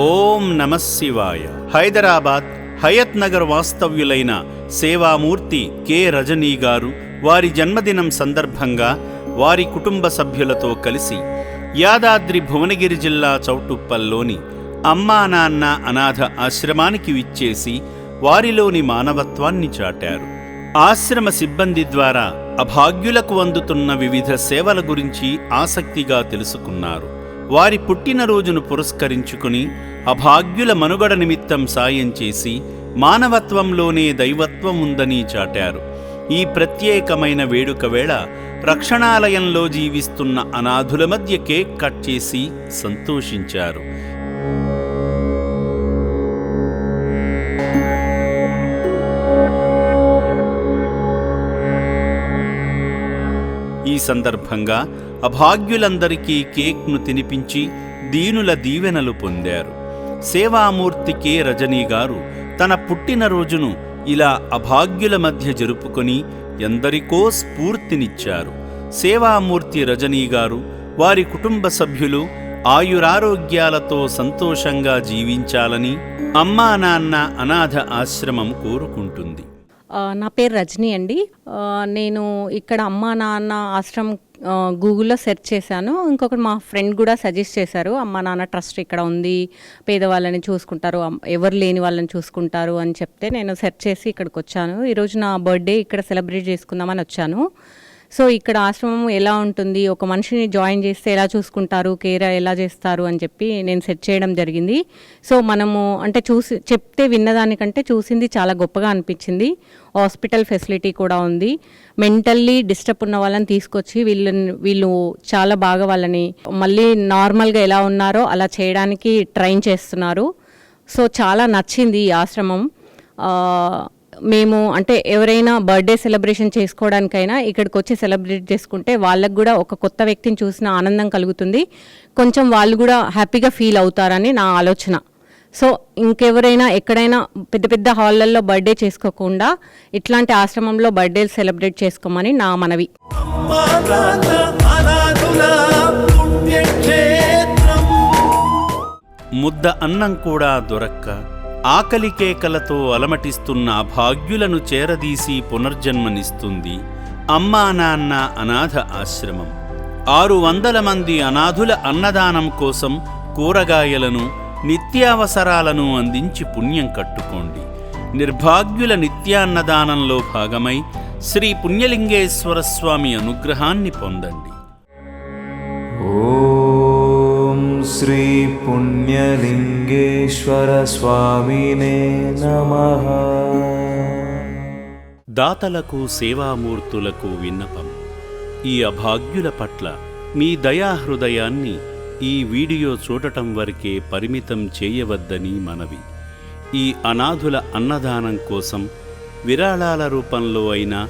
ఓం నమః శివాయ. హైదరాబాద్ హయత్ నగర్ వాస్తవ్యులైన సేవామూర్తి కె. రజనీ గారు వారి జన్మదినం సందర్భంగా వారి కుటుంబ సభ్యులతో కలిసి యాదాద్రి భువనగిరి జిల్లా చౌటుప్పల్లోని అమ్మా నాన్న అనాథ ఆశ్రమానికి విచ్చేసి వారిలోని మానవత్వాన్ని చాటారు. ఆశ్రమ సిబ్బంది ద్వారా అభాగ్యులకు అందుతున్న వివిధ సేవల గురించి ఆసక్తిగా తెలుసుకున్నారు. వారి పుట్టినరోజును పురస్కరించుకుని అభాగ్యుల మనుగడ నిమిత్తం సాయం చేసి మానవత్వంలోనే దైవత్వం ఉందని చాటారు. ఈ ప్రత్యేకమైన వేడుక వేళ రక్షణాలయంలో జీవిస్తున్న అనాథుల మధ్య కేక్ కట్ చేసి సంతోషించారు. ఈ సందర్భంగా అభాగ్యులందరికీ కేక్ను తినిపించి దీనుల దీవెనలు పొందారు. సేవామూర్తి కె. రజనీ గారు తన పుట్టినరోజును ఇలా అభాగ్యుల మధ్య జరుపుకొని ఎందరికో స్ఫూర్తినిచ్చారు. సేవామూర్తి రజనీ గారు వారి కుటుంబ సభ్యులు ఆయురారోగ్యాలతో సంతోషంగా జీవించాలని అమ్మా నాన్న అనాథ ఆశ్రమం కోరుకుంటుంది. నా పేరు రజనీ అండి. నేను ఇక్కడ అమ్మా నాన్న ఆశ్రమం గూగుల్లో సెర్చ్ చేశాను. ఇంకొకటి మా ఫ్రెండ్ కూడా సజెస్ట్ చేశారు, అమ్మా నాన్న ట్రస్ట్ ఇక్కడ ఉంది, పేదవాళ్ళని చూసుకుంటారు, ఎవరు లేని వాళ్ళని చూసుకుంటారు అని చెప్తే నేను సెర్చ్ చేసి ఇక్కడికి వచ్చాను. ఈరోజు నా బర్త్డే ఇక్కడ సెలబ్రేట్ చేసుకుందామని వచ్చాను. సో ఇక్కడ ఆశ్రమం ఎలా ఉంటుంది, ఒక మనిషిని జాయిన్ చేస్తే ఎలా చూసుకుంటారు, కేర్ ఎలా చేస్తారు అని చెప్పి నేను సెట్ చేయడం జరిగింది. సో మనము అంటే చెప్తే విన్నదానికంటే చూసింది చాలా గొప్పగా అనిపించింది. హాస్పిటల్ ఫెసిలిటీ కూడా ఉంది. మెంటల్లీ డిస్టర్బ్ ఉన్న వాళ్ళని తీసుకొచ్చి వీళ్ళు చాలా బాగా వాళ్ళని మళ్ళీ నార్మల్గా ఎలా ఉన్నారో అలా చేయడానికి ట్రైన్ చేస్తున్నారు. సో చాలా నచ్చింది ఈ ఆశ్రమం. మేము అంటే ఎవరైనా బర్త్డే సెలబ్రేషన్ చేసుకోవడానికైనా ఇక్కడికి వచ్చి సెలబ్రేట్ చేసుకుంటే వాళ్ళకు కూడా ఒక కొత్త వ్యక్తిని చూసిన ఆనందం కలుగుతుంది, కొంచెం వాళ్ళు కూడా హ్యాపీగా ఫీల్ అవుతారని నా ఆలోచన. సో ఇంకెవరైనా ఎక్కడైనా పెద్ద పెద్ద హాళ్ళల్లో బర్త్డే చేసుకోకుండా ఇట్లాంటి ఆశ్రమంలో బర్త్డే సెలబ్రేట్ చేసుకోమని నా మనవి. ముద్ద అన్నం కూడా దొరక్క ఆకలి కేకలతో అలమటిస్తున్న అభాగ్యులను చేరదీసి పునర్జన్మనిస్తుంది అమ్మా నాన్న అనాథ ఆశ్రమం. 600 మంది అనాథుల అన్నదానం కోసం కూరగాయలను, నిత్యావసరాలను అందించి పుణ్యం కట్టుకోండి. నిర్భాగ్యుల నిత్యాన్నదానంలో భాగమై శ్రీ పుణ్యలింగేశ్వర స్వామి అనుగ్రహాన్ని పొందండి. శ్రీ పుణ్యలింగేశ్వర స్వామినే నమః. దాతలకు సేవామూర్తులకు విన్నపం. ఈ అభాగ్యుల పట్ల మీ దయాహృదయాన్ని ఈ వీడియో చూడటం వరకే పరిమితం చేయవద్దని మనవి. ఈ అనాథుల అన్నదానం కోసం విరాళాల రూపంలో అయినా,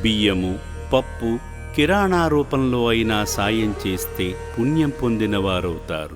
బియ్యము, పప్పు, కిరాణా రూపంలో అయినా సాయం చేస్తే పుణ్యం పొందినవారవుతారు.